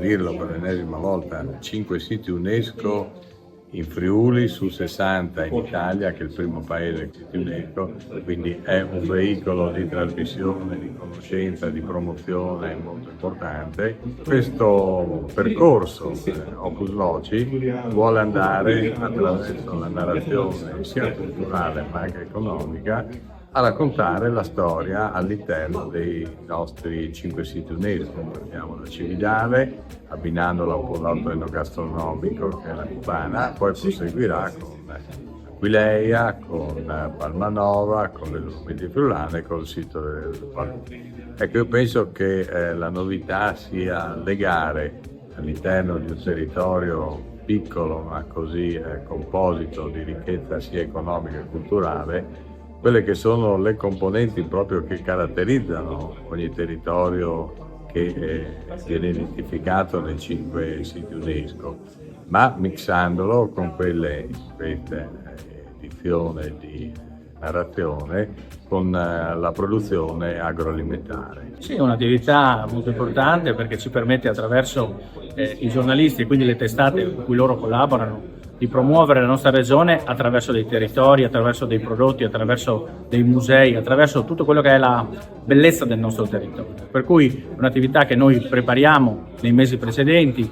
dirlo per l'ennesima volta, 5 siti UNESCO in Friuli su 60 in Italia, che è il primo paese siti UNESCO, quindi è un veicolo di trasmissione, di conoscenza, di promozione molto importante. Questo percorso Opus Voci vuole andare attraverso la narrazione sia culturale ma anche economica a raccontare la storia all'interno dei nostri 5 siti UNESCO. Partiamo da Cividale, abbinandola un po' all'alto enogastronomico che è la cubana, poi proseguirà con Aquileia, con Palmanova, con le Dolomiti Friulane e con il sito del Paludi. Ecco, io penso che la novità sia legare all'interno di un territorio piccolo ma così composito di ricchezza sia economica che culturale quelle che sono le componenti proprio che caratterizzano ogni territorio che viene identificato nei 5 siti UNESCO, ma mixandolo con queste edizioni di narrazione con la produzione agroalimentare. Sì, è un'attività molto importante perché ci permette attraverso i giornalisti e quindi le testate con cui loro collaborano di promuovere la nostra regione attraverso dei territori, attraverso dei prodotti, attraverso dei musei, attraverso tutto quello che è la bellezza del nostro territorio. Per cui è un'attività che noi prepariamo nei mesi precedenti,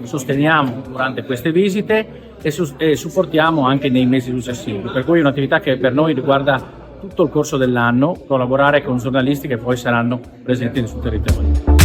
sosteniamo durante queste visite e supportiamo anche nei mesi successivi. Per cui è un'attività che per noi riguarda tutto il corso dell'anno, collaborare con giornalisti che poi saranno presenti sul territorio.